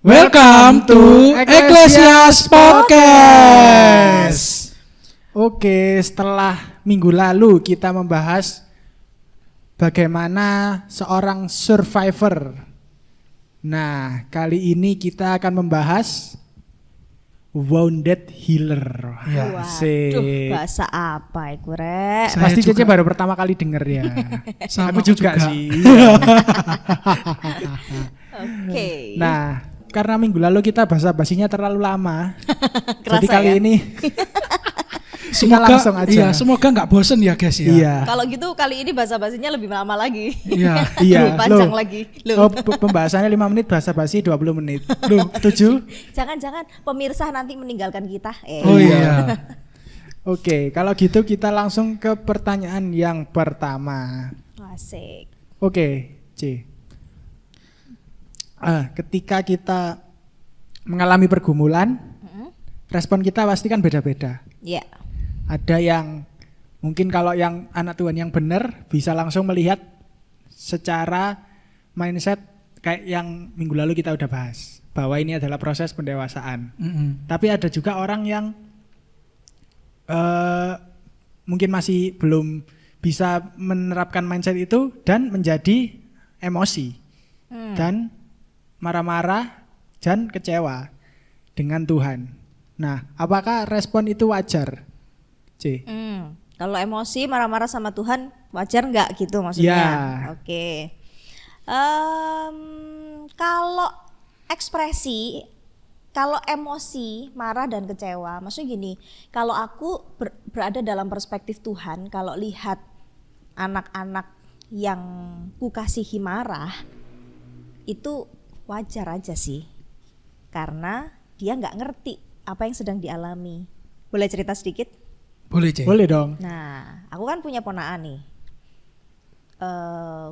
Welcome to Ecclesias Podcast. Oke, setelah minggu lalu kita membahas bagaimana seorang survivor. Nah, kali ini kita akan membahas wounded healer. Ya. Waduh, bahasa apa itu, Rek? Saya Pasti juga. Cece baru pertama kali denger ya. Sama Aku juga sih. Oke. Nah, karena minggu lalu kita basa-basinya terlalu lama, jadi Kerasa kali ya? ini Semoga langsung aja. Iya, semoga nggak bosen ya guys ya. iya. Kalau gitu kali ini basa-basinya lebih lama lagi. Iya. Iya, Lebih panjang loh. lagi. Oh, Loh. pembahasannya 5 menit, basa-basi 20 menit. Loh, setuju? Jangan-jangan pemirsa nanti meninggalkan kita. Oh iya. Oke, kalau gitu kita langsung ke pertanyaan yang pertama. Asik. Oke, C. Ketika kita mengalami pergumulan, respon kita pasti kan beda-beda. Ya. Ada yang mungkin kalau yang anak Tuhan yang benar bisa langsung melihat secara mindset kayak yang minggu lalu kita udah bahas, bahwa ini adalah proses pendewasaan. Tapi ada juga orang yang mungkin masih belum bisa menerapkan mindset itu dan menjadi emosi dan marah-marah dan kecewa dengan Tuhan. Nah, apakah respon itu wajar, C? Kalau emosi marah-marah sama Tuhan wajar nggak gitu maksudnya? Ya. Oke. Kalau ekspresi, kalau emosi, marah dan kecewa, maksudnya gini, kalau aku berada dalam perspektif Tuhan, kalau lihat anak-anak yang kukasihi marah, itu wajar aja sih, karena dia nggak ngerti apa yang sedang dialami. Boleh cerita sedikit? Boleh, Cek. Boleh dong. Nah, aku kan punya ponakan nih.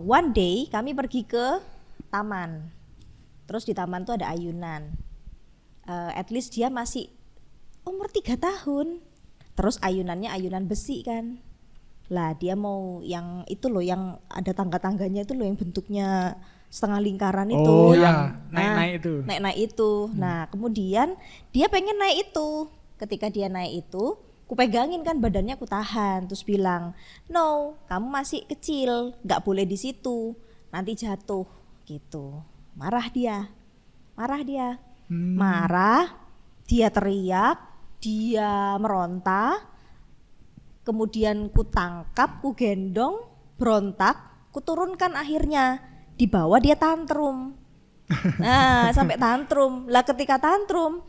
One day kami pergi ke taman. Terus di taman tuh ada ayunan. At least dia masih umur 3 tahun. Terus ayunannya ayunan besi kan. Lah dia mau yang itu loh, yang ada tangga-tangganya itu loh, yang bentuknya setengah lingkaran itu. Oh, ya. yang naik-naik itu. Naik-naik itu. Nah, kemudian dia pengen naik itu. Ketika dia naik itu, ku pegangin kan badannya, ku tahan, terus bilang, "No, kamu masih kecil, nggak boleh di situ. Nanti jatuh." Gitu. Marah dia. Marah, dia teriak, dia meronta. Kemudian ku tangkap, ku gendong, berontak, ku turunkan akhirnya. Di bawah dia tantrum. Nah, sampai tantrum. Lah ketika tantrum,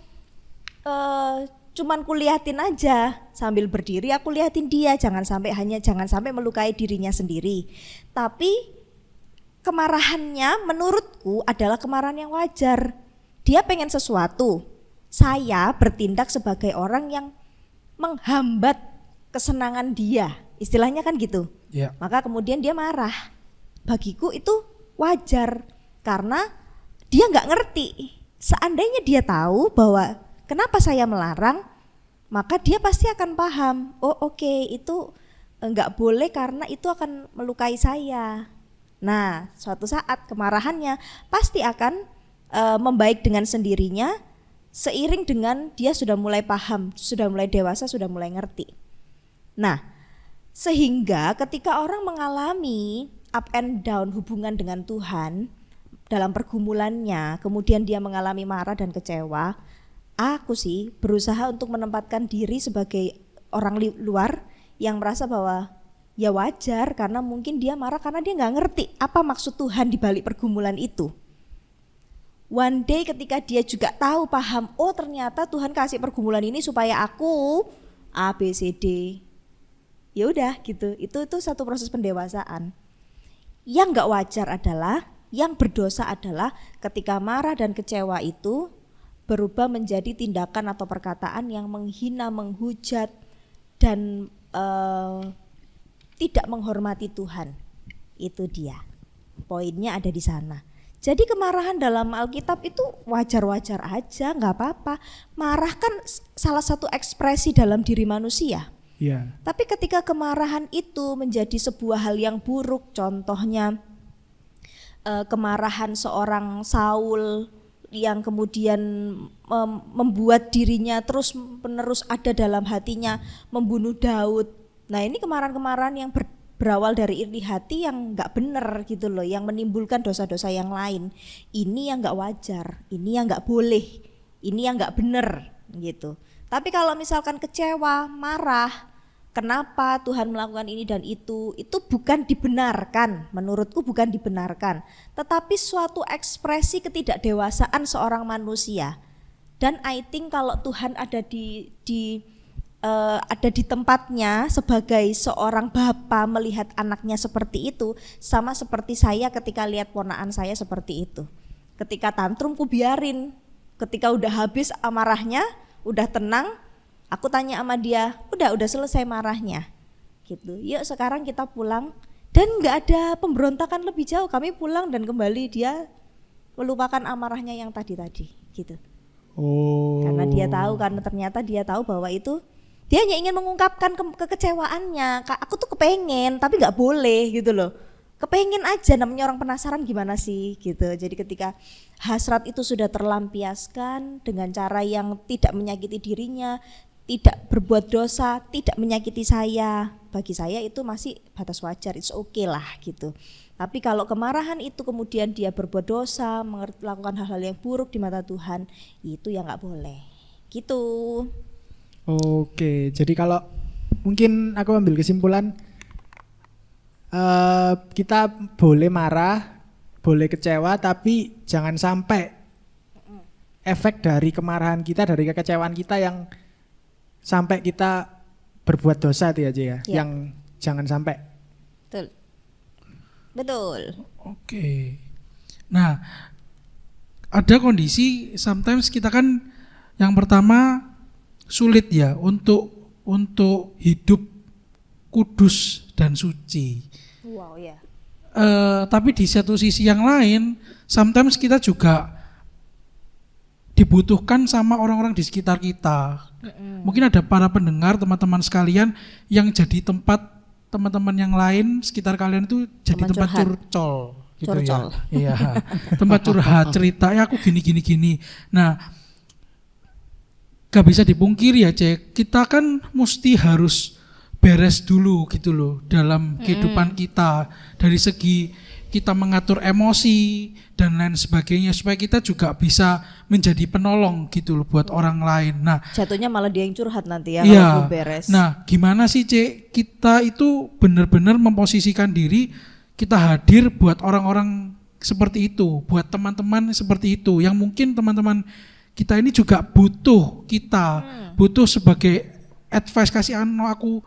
cuman kuliatin aja sambil berdiri, aku liatin dia, jangan sampai melukai dirinya sendiri. Tapi kemarahannya menurutku adalah kemarahan yang wajar. Dia pengen sesuatu, saya bertindak sebagai orang yang menghambat kesenangan dia, istilahnya kan gitu. Ya. Maka kemudian dia marah. Bagiku itu wajar, karena dia nggak ngerti. Seandainya dia tahu bahwa kenapa saya melarang, maka dia pasti akan paham. Oh oke, itu nggak boleh karena itu akan melukai saya. Nah, suatu saat kemarahannya pasti akan membaik dengan sendirinya, seiring dengan dia sudah mulai paham, sudah mulai dewasa, sudah mulai ngerti. Nah, sehingga ketika orang mengalami up and down hubungan dengan Tuhan dalam pergumulannya, kemudian dia mengalami marah dan kecewa, aku sih berusaha untuk menempatkan diri sebagai orang luar yang merasa bahwa ya wajar, karena mungkin dia marah karena dia nggak ngerti apa maksud Tuhan di balik pergumulan itu. One day ketika dia juga tahu, paham, oh ternyata Tuhan kasih pergumulan ini supaya aku A, B, C, D. Ya udah gitu. Itu satu proses pendewasaan. Yang nggak wajar adalah, yang berdosa adalah ketika marah dan kecewa itu berubah menjadi tindakan atau perkataan yang menghina, menghujat, dan tidak menghormati Tuhan. Itu dia. Poinnya ada di sana. Jadi kemarahan dalam Alkitab itu wajar-wajar aja, nggak apa-apa. Marah kan salah satu ekspresi dalam diri manusia. Iya. Tapi ketika kemarahan itu menjadi sebuah hal yang buruk, contohnya kemarahan seorang Saul yang kemudian membuat dirinya terus menerus ada dalam hatinya membunuh Daud. Nah ini kemarahan-kemarahan yang berawal dari iri hati yang nggak bener gitu loh, yang menimbulkan dosa-dosa yang lain. Ini yang nggak wajar, ini yang nggak boleh, ini yang nggak bener gitu. Tapi kalau misalkan kecewa, marah, kenapa Tuhan melakukan ini dan itu bukan dibenarkan, menurutku bukan dibenarkan, tetapi suatu ekspresi ketidakdewasaan seorang manusia. Dan I think kalau Tuhan ada di tempatnya sebagai seorang bapa melihat anaknya seperti itu, sama seperti saya ketika lihat ponakan saya seperti itu. Ketika tantrum ku biarin, ketika udah habis amarahnya, udah tenang, aku tanya sama dia, udah selesai marahnya, gitu. Yuk sekarang kita pulang, dan nggak ada pemberontakan lebih jauh. Kami pulang dan kembali dia melupakan amarahnya yang tadi, gitu. Oh. Karena ternyata dia tahu bahwa itu dia hanya ingin mengungkapkan kekecewaannya. Aku tuh kepengen, tapi nggak boleh gitu loh. Kepengen aja, namanya orang penasaran gimana sih gitu. Jadi ketika hasrat itu sudah terlampiaskan dengan cara yang tidak menyakiti dirinya, tidak berbuat dosa, tidak menyakiti saya, bagi saya itu masih batas wajar, it's okay lah gitu. Tapi kalau kemarahan itu kemudian dia berbuat dosa, melakukan hal-hal yang buruk di mata Tuhan, itu yang nggak boleh gitu. Oke, jadi kalau mungkin aku ambil kesimpulan, kita boleh marah, boleh kecewa, tapi jangan sampai efek dari kemarahan kita, dari kekecewaan kita yang sampai kita berbuat dosa itu aja ya, yang jangan sampai. Betul. Oke. Nah, ada kondisi sometimes kita kan yang pertama sulit ya untuk hidup kudus dan suci. Wow ya. Tapi di satu sisi yang lain, sometimes kita juga dibutuhkan sama orang-orang di sekitar kita. Mungkin ada para pendengar, teman-teman sekalian yang jadi tempat teman-teman yang lain sekitar kalian itu jadi tempat curcol gitu ya. Iya. Tempat curhat, cerita ya aku gini. Nah, gak bisa dipungkiri ya, Cek. Kita kan mesti harus beres dulu gitu loh dalam kehidupan kita, dari segi kita mengatur emosi dan lain sebagainya, supaya kita juga bisa menjadi penolong gitu loh buat orang lain. Nah, jatuhnya malah dia yang curhat nanti ya iya, kalau belum beres. Nah, gimana sih Cek, kita itu benar-benar memposisikan diri kita hadir buat orang-orang seperti itu, buat teman-teman seperti itu, yang mungkin teman-teman kita ini juga butuh kita, butuh sebagai advice, kasih aku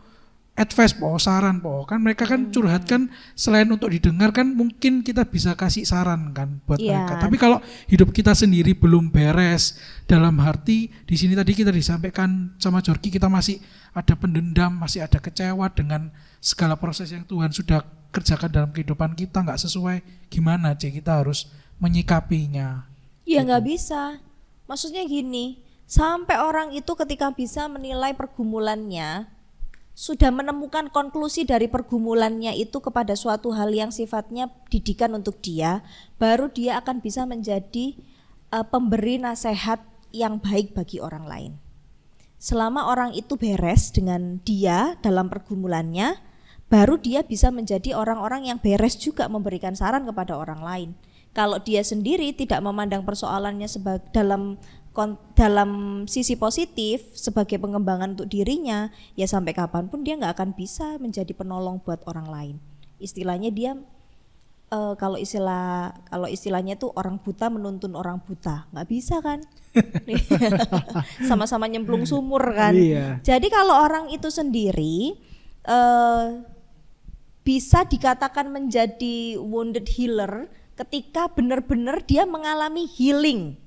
advice saran kan mereka kan curhat kan, selain untuk didengar kan mungkin kita bisa kasih saran kan buat mereka. Tapi kalau hidup kita sendiri belum beres, dalam arti di sini tadi kita disampaikan sama Jorki, kita masih ada pendendam, masih ada kecewa dengan segala proses yang Tuhan sudah kerjakan dalam kehidupan kita, nggak sesuai, gimana kita harus menyikapinya? Ya nggak bisa. Maksudnya gini, sampai orang itu ketika bisa menilai pergumulannya, sudah menemukan konklusi dari pergumulannya itu kepada suatu hal yang sifatnya didikan untuk dia, baru dia akan bisa menjadi pemberi nasihat yang baik bagi orang lain. Selama orang itu beres dengan dia dalam pergumulannya, baru dia bisa menjadi orang-orang yang beres juga memberikan saran kepada orang lain. Kalau dia sendiri tidak memandang persoalannya dalam sisi positif sebagai pengembangan untuk dirinya, ya sampai kapanpun dia nggak akan bisa menjadi penolong buat orang lain. Istilahnya dia kalau istilahnya tuh orang buta menuntun orang buta, nggak bisa kan? Sama-sama nyemplung sumur kan. Iya. Jadi kalau orang itu sendiri bisa dikatakan menjadi wounded healer ketika benar-benar dia mengalami healing.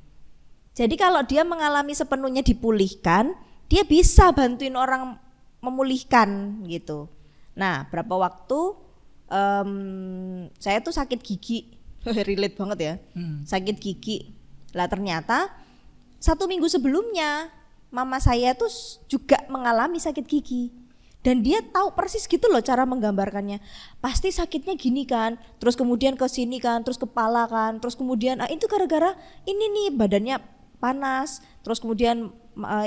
Jadi kalau dia mengalami sepenuhnya dipulihkan, dia bisa bantuin orang memulihkan gitu. Nah, berapa waktu saya tuh sakit gigi, relate banget ya, sakit gigi. Lah ternyata 1 minggu sebelumnya mama saya tuh juga mengalami sakit gigi. Dan dia tahu persis gitu loh cara menggambarkannya. Pasti sakitnya gini kan, terus kemudian ke sini kan, terus kepala kan, terus kemudian itu gara-gara ini nih badannya panas, terus kemudian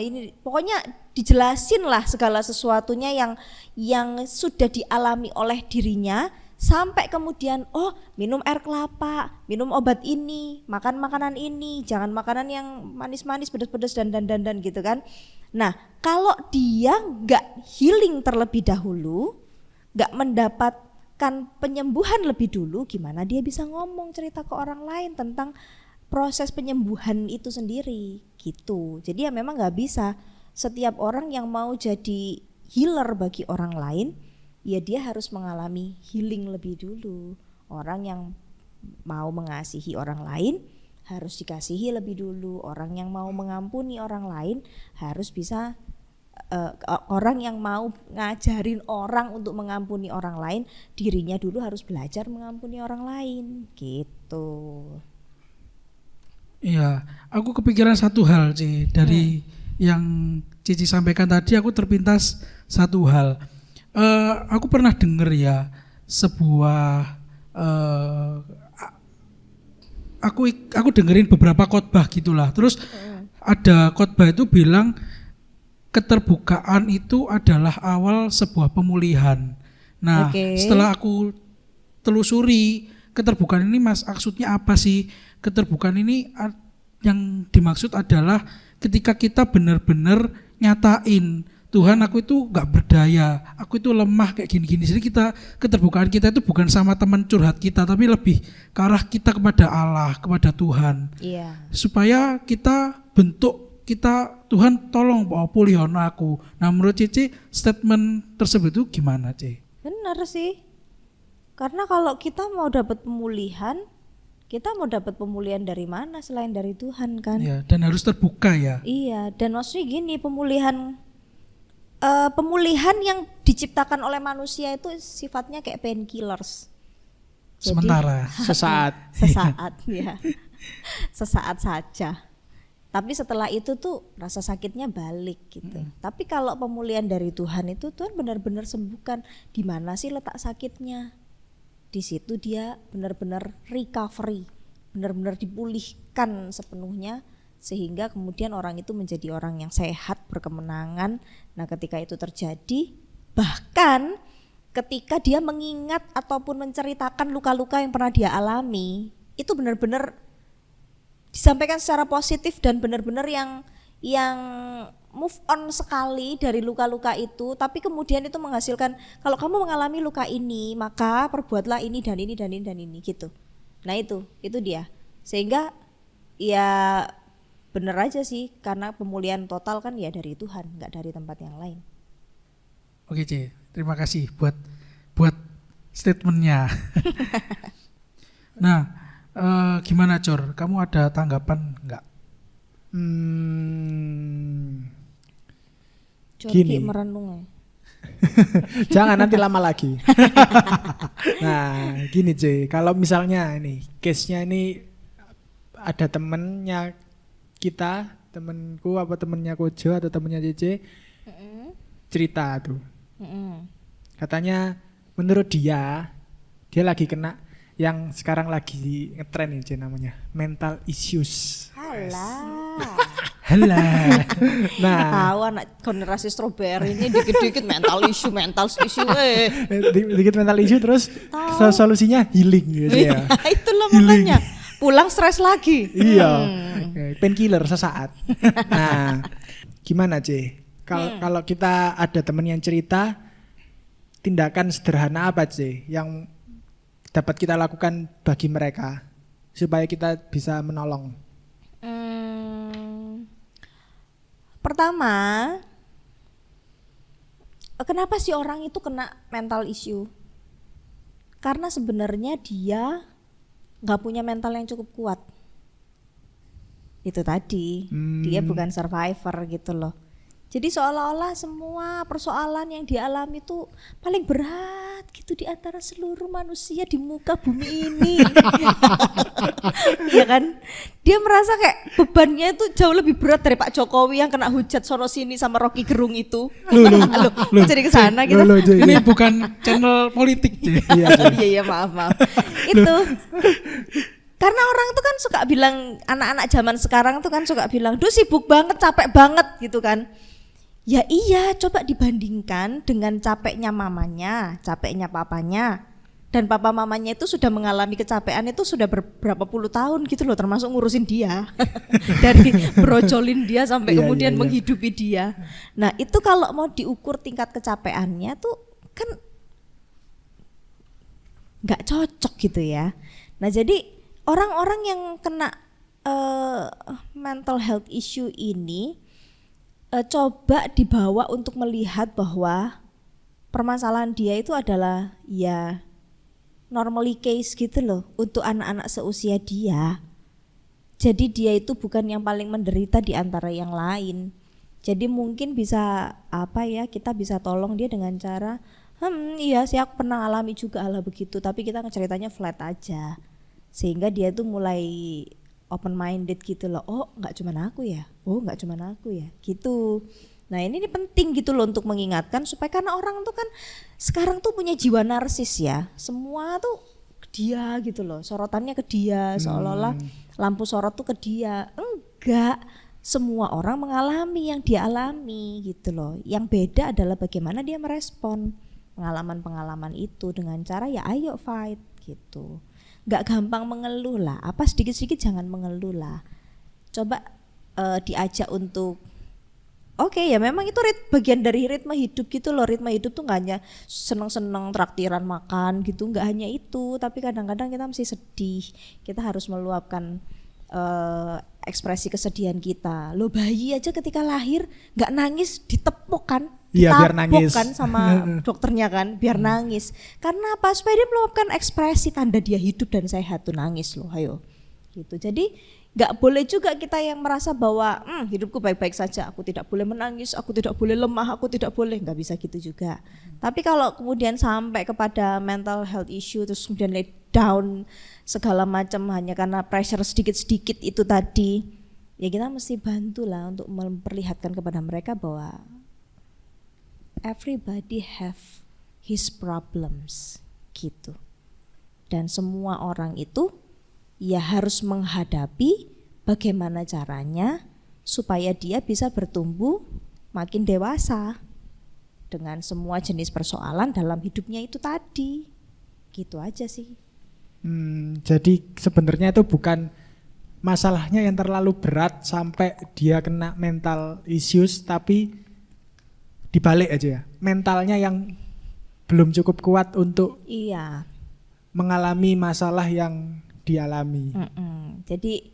ini pokoknya dijelasin lah segala sesuatunya yang sudah dialami oleh dirinya, sampai kemudian minum air kelapa, minum obat ini, makan makanan ini, jangan makanan yang manis-manis, pedas-pedas dan gitu kan. Nah, kalau dia nggak healing terlebih dahulu, nggak mendapatkan penyembuhan lebih dulu, gimana dia bisa ngomong cerita ke orang lain tentang proses penyembuhan itu sendiri gitu. Jadi ya memang nggak bisa setiap orang yang mau jadi healer bagi orang lain, ya dia harus mengalami healing lebih dulu. Orang yang mau mengasihi orang lain harus dikasihi lebih dulu. Orang yang mau mengampuni orang lain harus bisa orang yang mau ngajarin orang untuk mengampuni orang lain, dirinya dulu harus belajar mengampuni orang lain gitu. Iya, aku kepikiran satu hal Ci, dari yang Cici sampaikan tadi, aku terpintas satu hal. Aku pernah dengar ya sebuah aku dengerin beberapa khotbah gitulah. Terus ada khotbah itu bilang keterbukaan itu adalah awal sebuah pemulihan. Nah, setelah aku telusuri keterbukaan ini maksudnya apa sih? Keterbukaan ini yang dimaksud adalah ketika kita benar-benar nyatain Tuhan, aku itu gak berdaya, aku itu lemah kayak gini-gini. Jadi keterbukaan kita itu bukan sama teman curhat kita, tapi lebih ke arah kita kepada Allah, kepada Tuhan. Iya. Supaya kita Tuhan tolong pulihkan aku. Nah, menurut Cici statement tersebut itu gimana, Ci? Benar sih. Karena kalau kita mau dapat pemulihan, kita mau dapat pemulihan dari mana selain dari Tuhan kan? Iya, dan harus terbuka ya. Iya, dan maksudnya gini, pemulihan yang diciptakan oleh manusia itu sifatnya kayak painkillers. Sementara, sesaat ya. Sesaat saja. Tapi setelah itu tuh rasa sakitnya balik gitu. Tapi kalau pemulihan dari Tuhan itu Tuhan benar-benar sembuhkan. Di mana sih letak sakitnya? Di situ dia benar-benar recovery, benar-benar dipulihkan sepenuhnya, sehingga kemudian orang itu menjadi orang yang sehat, berkemenangan. Nah, ketika itu terjadi, bahkan ketika dia mengingat ataupun menceritakan luka-luka yang pernah dia alami, itu benar-benar disampaikan secara positif dan benar-benar yang move on sekali dari luka-luka itu. Tapi kemudian itu menghasilkan, kalau kamu mengalami luka ini, maka perbuatlah ini dan ini dan ini dan ini gitu. Nah itu dia. Sehingga ya bener aja sih, karena pemulihan total kan ya dari Tuhan, nggak dari tempat yang lain. Oke Ci, terima kasih buat statementnya. Nah, gimana Cor? Kamu ada tanggapan nggak? Gini merenung. Jangan nanti lama lagi. Nah, gini Ci, kalau misalnya ini case-nya ini ada temennya kita, temenku apa temennya Kojo atau temennya Cece, cerita tuh. Katanya menurut dia lagi kena yang sekarang lagi ngetren ini namanya mental issues. Halah. Nah, tahu anak generasi strawberry ini dikit-dikit mental issue. Dikit mental issue terus solusinya healing gitu ya. Itu loh makanya pulang stres lagi. Iya. Painkiller sesaat. Nah, gimana C? Kalau kita ada teman yang cerita, tindakan sederhana apa C yang dapat kita lakukan bagi mereka supaya kita bisa menolong? Pertama, kenapa sih orang itu kena mental issue? Karena sebenarnya dia nggak punya mental yang cukup kuat. Itu tadi, dia bukan survivor gitu loh. Jadi seolah-olah semua persoalan yang dialami itu paling berat gitu di antara seluruh manusia di muka bumi ini. Iya kan? Dia merasa kayak bebannya itu jauh lebih berat dari Pak Jokowi yang kena hujat sono sini sama Rocky Gerung itu. Loh, jadi kesana gitu. Ini bukan channel politik deh. Iya, maaf. Itu karena orang tuh kan suka bilang, anak-anak zaman sekarang tuh kan suka bilang, duh sibuk banget, capek banget gitu kan. Ya iya, coba dibandingkan dengan capeknya mamanya, capeknya papanya. Dan papa mamanya itu sudah mengalami kecapean itu sudah berapa puluh tahun gitu loh, termasuk ngurusin dia. Dari brojolin dia sampai kemudian menghidupi dia. Nah itu kalau mau diukur tingkat kecapeannya tuh kan gak cocok gitu ya. Nah jadi orang-orang yang kena mental health issue ini coba dibawa untuk melihat bahwa permasalahan dia itu adalah ya normally case gitu loh untuk anak-anak seusia dia. Jadi dia itu bukan yang paling menderita di antara yang lain. Jadi mungkin bisa kita bisa tolong dia dengan cara iya sih aku pernah alami juga hal begitu, tapi kita ceritanya flat aja. Sehingga dia tuh mulai open minded gitu loh. Oh, enggak cuman aku ya. Oh, enggak cuman aku ya. Gitu. Nah, ini penting gitu loh untuk mengingatkan supaya karena orang tuh kan sekarang tuh punya jiwa narsis ya. Semua tuh ke dia gitu loh. Sorotannya ke dia, seolah-olah lampu sorot tuh ke dia. Enggak. Semua orang mengalami yang dia alami gitu loh. Yang beda adalah bagaimana dia merespon pengalaman-pengalaman itu dengan cara ya ayo fight gitu. Gak gampang mengeluh lah, apa sedikit-sedikit jangan mengeluh lah. Coba diajak untuk ya memang itu bagian dari ritme hidup gitu loh. Ritme hidup tuh gak hanya seneng-seneng traktiran makan gitu, gak hanya itu. Tapi kadang-kadang kita mesti sedih, kita harus meluapkan ekspresi kesedihan kita. Lo bayi aja ketika lahir gak nangis ditepuk kan, biar nangis kan sama dokternya kan biar nangis. Karena apa? Supaya dia meluapkan ekspresi tanda dia hidup dan sehat tuh nangis loh, ayo gitu. Jadi nggak boleh juga kita yang merasa bahwa hidupku baik-baik saja, aku tidak boleh menangis, aku tidak boleh lemah, aku tidak boleh, nggak bisa gitu juga. Tapi kalau kemudian sampai kepada mental health issue terus kemudian let down segala macam hanya karena pressure sedikit-sedikit itu tadi, ya kita mesti bantulah untuk memperlihatkan kepada mereka bahwa everybody have his problems gitu. Dan semua orang itu ya harus menghadapi bagaimana caranya supaya dia bisa bertumbuh makin dewasa dengan semua jenis persoalan dalam hidupnya itu tadi. Gitu aja sih. Jadi sebenarnya itu bukan masalahnya yang terlalu berat sampai dia kena mental issues, tapi dibalik aja ya, mentalnya yang belum cukup kuat untuk mengalami masalah yang dialami. Jadi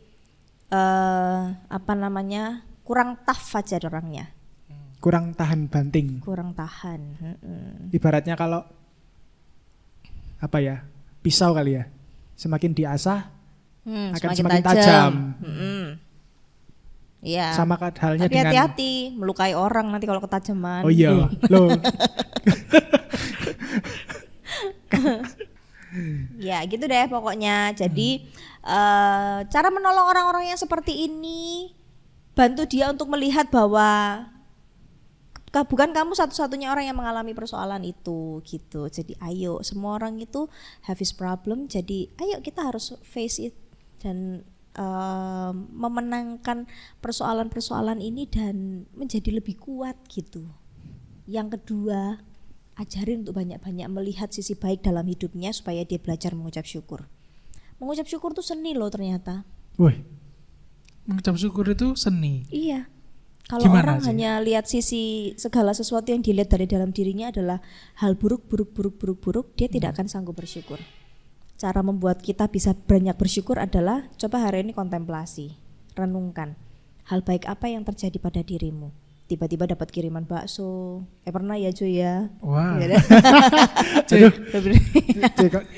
kurang tough aja orangnya. Kurang tahan banting. Kurang tahan. Ibaratnya kalau pisau kali ya, semakin diasah akan semakin tajam. Iya. Sama halnya tapi dengan hati-hati melukai orang nanti kalau ketajaman. Oh iya, loh. Ya gitu deh pokoknya. Jadi cara menolong orang-orang yang seperti ini, bantu dia untuk melihat bahwa bukan kamu satu-satunya orang yang mengalami persoalan itu gitu. Jadi ayo, semua orang itu have his problem. Jadi ayo kita harus face it dan memenangkan persoalan-persoalan ini dan menjadi lebih kuat gitu. Yang kedua, ajarin untuk banyak-banyak melihat sisi baik dalam hidupnya supaya dia belajar mengucap syukur. Mengucap syukur itu seni loh ternyata. Wih. Mengucap syukur itu seni. Iya. Kalau orang hanya lihat sisi segala sesuatu yang dilihat dari dalam dirinya adalah hal buruk, dia tidak akan sanggup bersyukur. Cara membuat kita bisa banyak bersyukur adalah coba hari ini kontemplasi, renungkan hal baik apa yang terjadi pada dirimu. Tiba-tiba dapat kiriman bakso, pernah ya cuy ya. Wah. Wow.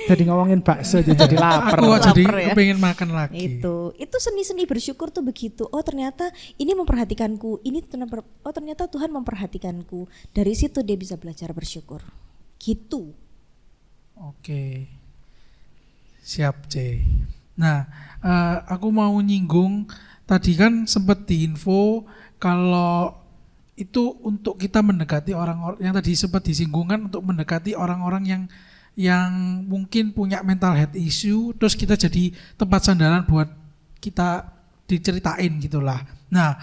Jadi ngomongin bakso jadi lapar. Aku jadi ya. pengen makan lagi. Itu seni-seni bersyukur tuh begitu. Oh ternyata ini memperhatikanku, oh ternyata Tuhan memperhatikanku. Dari situ dia bisa belajar bersyukur. Gitu. Oke, siap C. Nah, aku mau nyinggung tadi kan sempat diinfo kalau itu untuk kita mendekati orang-orang yang tadi sempat disinggungkan untuk mendekati orang-orang yang mungkin punya mental health issue, terus kita jadi tempat sandaran buat kita diceritain gitulah. Nah,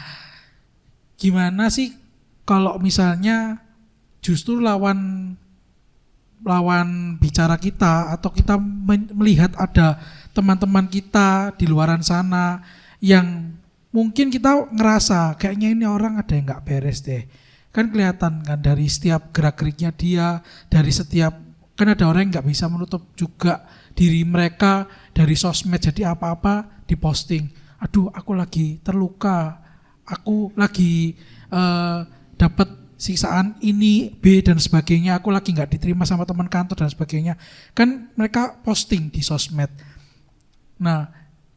gimana sih kalau misalnya justru lawan bicara kita atau kita melihat ada teman-teman kita di luaran sana yang mungkin kita ngerasa kayaknya ini orang ada yang nggak beres deh. Kan kelihatan kan dari setiap gerak-geriknya dia, dari setiap, kan ada orang yang nggak bisa menutup juga diri mereka dari sosmed, jadi apa-apa diposting. Aduh, aku lagi terluka, aku lagi dapat siksaan ini B dan sebagainya, aku lagi nggak diterima sama teman kantor dan sebagainya. Kan mereka posting di sosmed. Nah,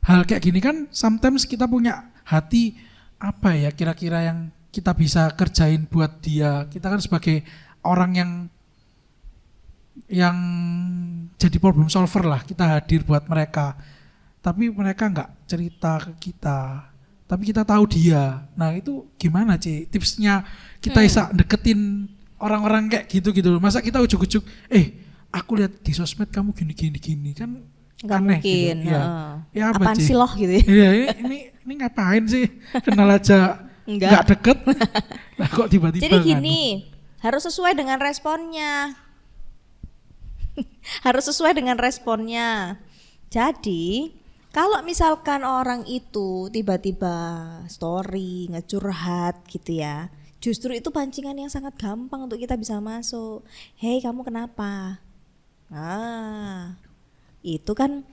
hal kayak gini kan sometimes kita punya hati, apa ya kira-kira yang kita bisa kerjain buat dia. Kita kan sebagai orang yang jadi problem solver lah, kita hadir buat mereka. Tapi mereka nggak cerita ke kita, tapi kita tahu dia. Nah, itu gimana Ci? Tipsnya kita bisa deketin orang-orang kayak gitu. Masa kita ujuk-ujuk, aku lihat di sosmed kamu gini kan Nggak aneh mungkin. gitu. Ya apa Apaan Ci? sih loh gitu ya? Iya, ini ngapain sih? Kenal aja nggak deket. Nah, kok tiba-tiba Jadi gini, harus sesuai dengan responnya. Harus sesuai dengan responnya. Jadi, kalau misalkan orang itu tiba-tiba story, ngecurhat gitu ya, justru itu pancingan yang sangat gampang untuk kita bisa masuk. Hei, kamu kenapa? Nah, itu kan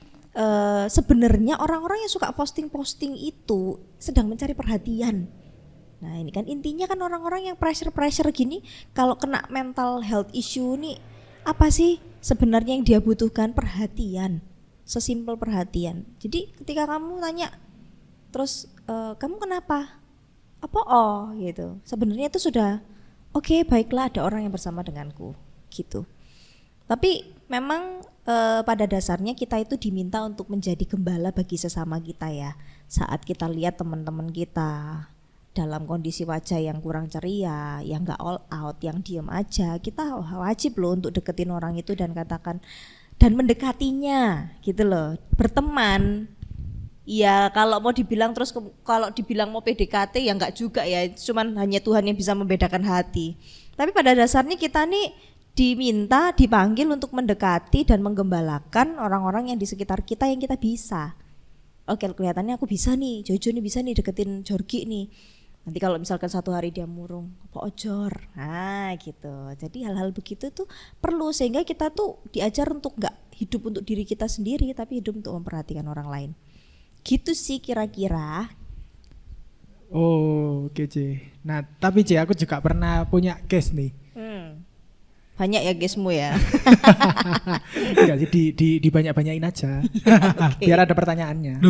sebenarnya orang-orang yang suka posting-posting itu sedang mencari perhatian. Nah, ini kan intinya kan orang-orang yang pressure gini, kalau kena mental health issue nih, apa sih sebenarnya yang dia butuhkan? Perhatian, sesimpel perhatian. Jadi ketika kamu tanya, terus kamu kenapa? Apa gitu. Sebenarnya itu sudah oke, baiklah ada orang yang bersama denganku gitu. Tapi memang pada dasarnya kita itu diminta untuk menjadi gembala bagi sesama kita ya. Saat kita lihat teman-teman kita dalam kondisi wajah yang kurang ceria, yang gak all out, yang diem aja, kita wajib loh untuk deketin orang itu dan katakan, dan mendekatinya gitu loh, berteman. Ya kalau mau dibilang terus, kalau dibilang mau PDKT ya enggak juga ya, cuman hanya Tuhan yang bisa membedakan hati. Tapi pada dasarnya kita nih diminta, dipanggil untuk mendekati dan menggembalakan orang-orang yang di sekitar kita yang kita bisa. Oke, kelihatannya aku bisa nih, Jojo nih bisa nih deketin Jorgi nih. Nanti kalau misalkan satu hari dia murung, apa ojor, nah gitu. Jadi hal-hal begitu tuh perlu, sehingga kita tuh diajar untuk gak hidup untuk diri kita sendiri, tapi hidup untuk memperhatikan orang lain. Gitu sih kira-kira. Oh, oke C. Nah, tapi C, aku juga pernah punya case nih. Banyak ya guysmu ya. Enggak sih, di banyak-banyain aja. Biar ada pertanyaannya.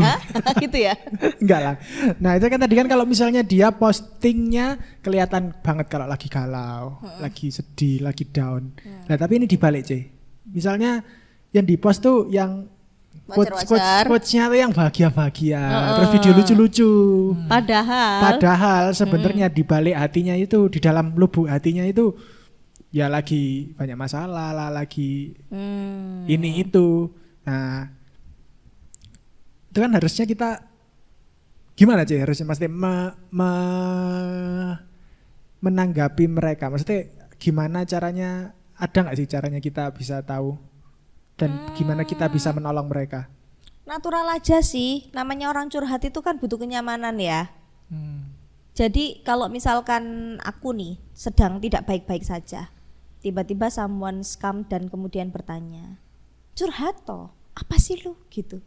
Gitu ya. Enggak lah. Nah, itu kan tadi kan kalau misalnya dia postingnya kelihatan banget kalau lagi galau, lagi sedih, lagi down. Nah, tapi ini dibalik C. Misalnya yang dipost tuh yang quotes-nya tuh yang bahagia-bahagia, terus video lucu-lucu. Padahal sebenarnya di balik hatinya itu, di dalam lubuk hatinya itu ya lagi banyak masalah lah, lagi ini itu. Nah, itu kan harusnya kita gimana sih harusnya mesti menanggapi mereka. Maksudnya gimana caranya, ada nggak sih caranya kita bisa tahu dan gimana kita bisa menolong mereka? Natural aja sih, namanya orang curhat itu kan butuh kenyamanan ya. Jadi kalau misalkan aku nih sedang tidak baik-baik saja, tiba-tiba someone come dan kemudian bertanya, curhat toh, apa sih lu gitu.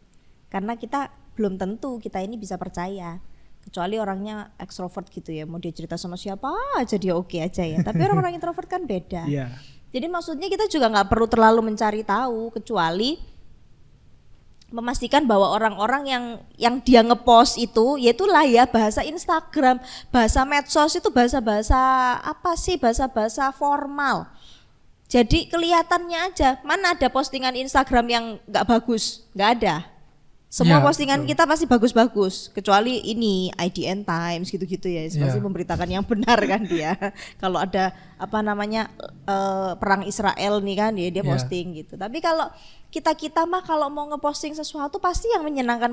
Karena kita belum tentu kita ini bisa percaya, kecuali orangnya ekstrovert gitu ya, mau dia cerita sama siapa aja dia oke aja ya. Tapi orang-orang introvert kan beda. Jadi maksudnya kita juga nggak perlu terlalu mencari tahu, kecuali memastikan bahwa orang-orang yang dia ngepost itu, yaitulah ya bahasa Instagram, bahasa medsos itu bahasa-bahasa apa sih, bahasa-bahasa formal. Jadi kelihatannya aja, mana ada postingan Instagram yang nggak bagus, nggak ada. Semua Ya, postingan kita pasti bagus-bagus, kecuali ini IDN Times gitu-gitu ya, pasti Ya. memberitakan yang benar kan dia. Kalau ada apa namanya perang Israel nih kan dia Ya. posting gitu. Tapi kalau kita mah kalau mau ngeposting sesuatu pasti yang menyenangkan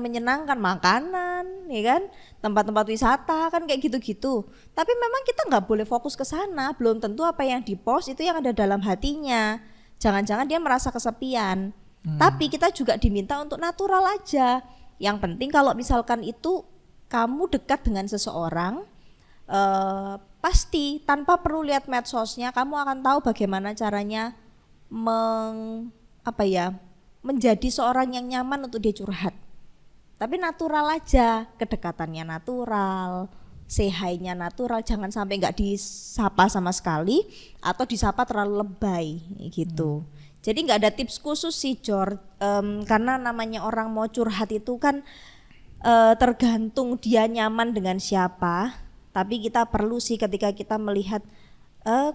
makanan, ya kan, tempat-tempat wisata kan kayak gitu-gitu. Tapi memang kita nggak boleh fokus ke sana. Belum tentu apa yang dipost itu yang ada dalam hatinya. Jangan-jangan dia merasa kesepian. Tapi kita juga diminta untuk natural aja. Yang penting kalau misalkan itu kamu dekat dengan seseorang, pasti tanpa perlu lihat medsosnya, kamu akan tahu bagaimana caranya menjadi seorang yang nyaman untuk dia curhat. Tapi natural aja, kedekatannya natural, say hi-nya natural, jangan sampai nggak disapa sama sekali atau disapa terlalu lebay gitu. Jadi nggak ada tips khusus sih Jor, karena namanya orang mau curhat itu kan tergantung dia nyaman dengan siapa. Tapi kita perlu sih ketika kita melihat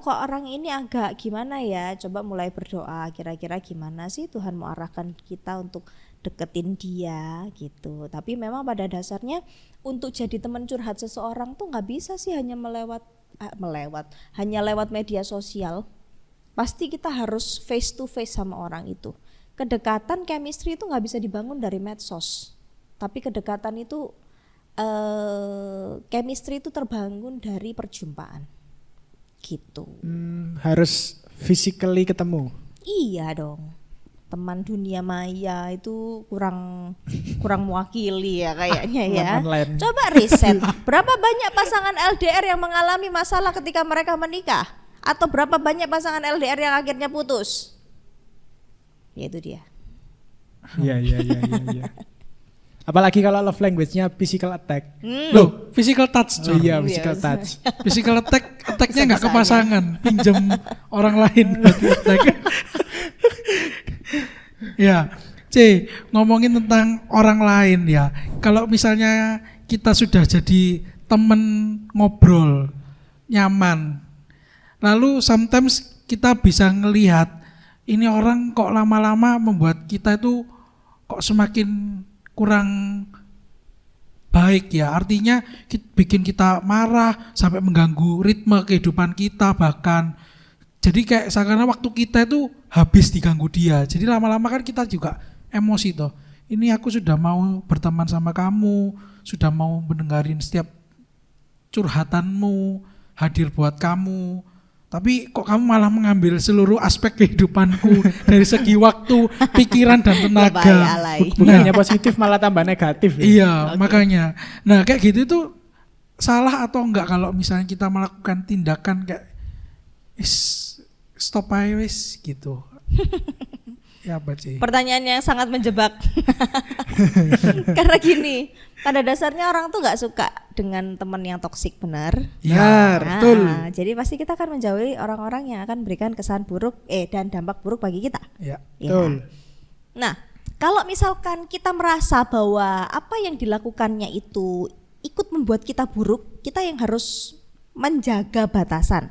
kok orang ini agak gimana ya, coba mulai berdoa, kira-kira gimana sih Tuhan mau arahkan kita untuk deketin dia gitu. Tapi memang pada dasarnya untuk jadi teman curhat seseorang tuh nggak bisa sih hanya hanya lewat media sosial. Pasti kita harus face to face sama orang itu. Kedekatan, chemistry itu nggak bisa dibangun dari medsos. Tapi kedekatan itu, chemistry itu terbangun dari perjumpaan. Gitu. Harus physically ketemu. Iya dong. Teman dunia maya itu kurang mewakili ya kayaknya ya. Online. Coba riset, berapa banyak pasangan LDR yang mengalami masalah ketika mereka menikah? Atau berapa banyak pasangan LDR yang akhirnya putus? Ya itu dia. Iya. Apalagi kalau love language-nya physical attack. Loh, physical touch. Oh Jor. iya, physical touch. Physical attack-nya nggak ke Bisa-bisanya. pasangan, pinjem orang lain buat attack. Ya, C, ngomongin tentang orang lain ya. Kalau misalnya kita sudah jadi temen ngobrol, nyaman, lalu sometimes kita bisa ngelihat ini orang kok lama-lama membuat kita itu kok semakin kurang baik ya. Artinya bikin kita marah sampai mengganggu ritme kehidupan kita bahkan. Jadi kayak seakan waktu kita itu habis diganggu dia. Jadi lama-lama kan kita juga emosi toh. Ini aku sudah mau berteman sama kamu, sudah mau mendengarin setiap curhatanmu, hadir buat kamu. Tapi kok kamu malah mengambil seluruh aspek kehidupanku dari segi waktu, pikiran dan Lebay, tenaga. alay. Bukannya positif malah tambah negatif. Ya? Iya, makanya. Nah, kayak gitu itu salah atau enggak kalau misalnya kita melakukan tindakan kayak stop aja wis gitu. Ya apa sih? Pertanyaan yang sangat menjebak. Karena gini, pada dasarnya orang tuh nggak suka dengan teman yang toksik, benar? Benar, Nah, betul. jadi pasti kita akan menjauhi orang-orang yang akan berikan kesan buruk dan dampak buruk bagi kita. Ya. Ya. Betul. Nah, kalau misalkan kita merasa bahwa apa yang dilakukannya itu ikut membuat kita buruk, kita yang harus menjaga batasan,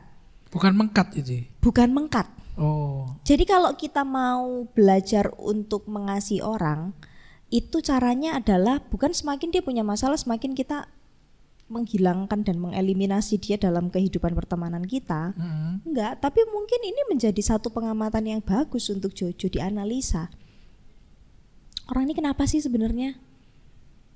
Bukan mengkat itu. bukan mengkat. Oh. Jadi kalau kita mau belajar untuk mengasihi orang, itu caranya adalah bukan semakin dia punya masalah semakin kita menghilangkan dan mengeliminasi dia dalam kehidupan pertemanan kita. Enggak, tapi mungkin ini menjadi satu pengamatan yang bagus untuk Jojo dianalisa. Orang ini kenapa sih sebenarnya?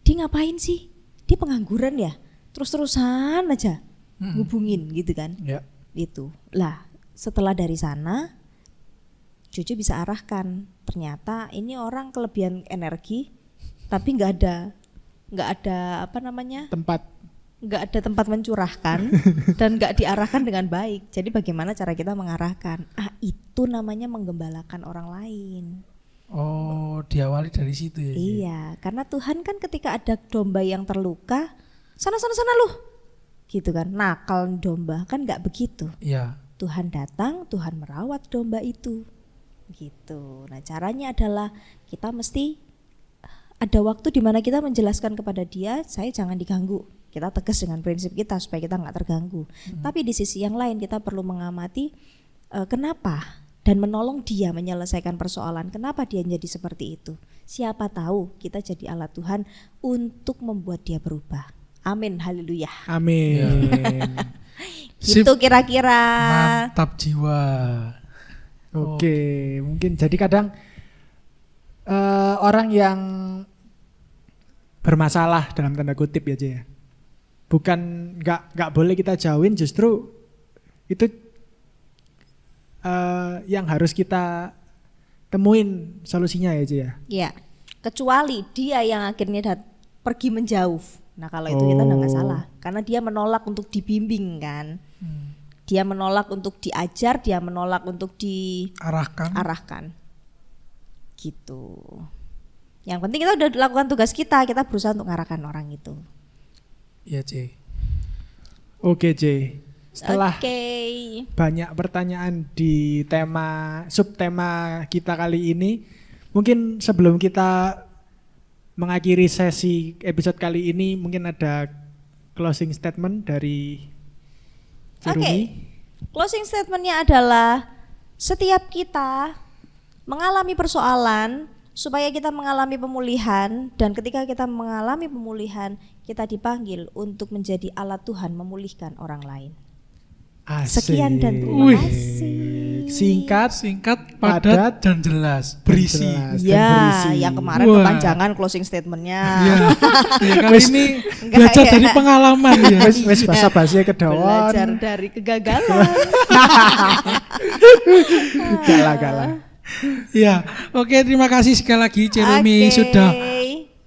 Dia ngapain sih? Dia pengangguran ya? Terus-terusan aja ngubungin gitu kan? Ya. Itu. Lah, setelah dari sana Jojo bisa arahkan, ternyata ini orang kelebihan energi tapi nggak ada apa namanya, nggak ada tempat mencurahkan dan nggak diarahkan dengan baik. Jadi bagaimana cara kita mengarahkan? Itu namanya menggembalakan orang lain. Oh, diawali dari situ ya. Iya, karena Tuhan kan ketika ada domba yang terluka, sana lu, gitu kan, nakal domba kan nggak begitu. Iya. Tuhan datang, Tuhan merawat domba itu, gitu. Nah caranya adalah kita mesti ada waktu di mana kita menjelaskan kepada dia, saya jangan diganggu. Kita tegas dengan prinsip kita supaya kita nggak terganggu. Tapi di sisi yang lain kita perlu mengamati kenapa dan menolong dia menyelesaikan persoalan. Kenapa dia jadi seperti itu? Siapa tahu kita jadi alat Tuhan untuk membuat dia berubah. Amin, haleluya. Amin. Gitu kira-kira. Mantap jiwa. Oke, mungkin jadi kadang orang yang bermasalah dalam tanda kutip ya, Ci, ya. Bukan nggak boleh kita jauhin, justru itu yang harus kita temuin solusinya ya, Ci, ya. Ya, kecuali dia yang akhirnya pergi menjauh. Nah kalau itu kita nggak salah, karena dia menolak untuk dibimbing kan. Dia menolak untuk diajar, dia menolak untuk diarahkan. Gitu. Yang penting kita udah lakukan tugas kita berusaha untuk mengarahkan orang itu. Iya, C. Oke, C. Setelah banyak pertanyaan di subtema kita kali ini, mungkin sebelum kita mengakhiri sesi episode kali ini, mungkin ada closing statement dari Cirumi. Closing statementnya adalah setiap kita mengalami persoalan supaya kita mengalami pemulihan, dan ketika kita mengalami pemulihan kita dipanggil untuk menjadi alat Tuhan memulihkan orang lain. Asik. Sekian dan terima kasih. Singkat, padat dan jelas, berisi. Ya, yang kemarin kepanjangan closing statementnya. Ya, kali ini belajar dari pengalaman ya. Wes basa-basi kedawan. Belajar dari kegagalan. Galah. Ya, oke, terima kasih sekali lagi Cirumi sudah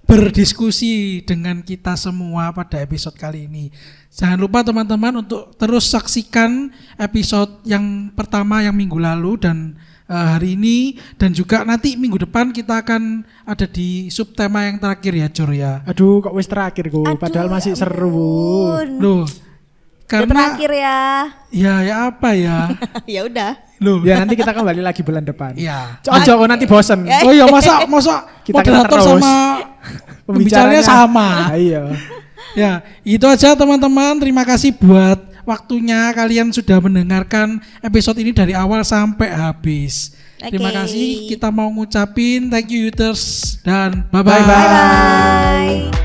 berdiskusi dengan kita semua pada episode kali ini. Jangan lupa teman-teman untuk terus saksikan episode yang pertama yang minggu lalu dan hari ini, dan juga nanti minggu depan kita akan ada di subtema yang terakhir ya, Jor ya. Aduh, kok wis terakhir padahal masih seru. Loh, karena terakhir ya. Ya apa ya? Ya udah. Loh, ya nanti kita kembali lagi bulan depan. Iya. Ojo nanti bosen. Oh iya, masa kita moderator terus sama pembicaranya sama. Iya. Ya, itu aja teman-teman. Terima kasih buat waktunya, kalian sudah mendengarkan episode ini dari awal sampai habis. Terima kasih. Kita mau ngucapin thank you Youters dan bye-bye. Bye-bye.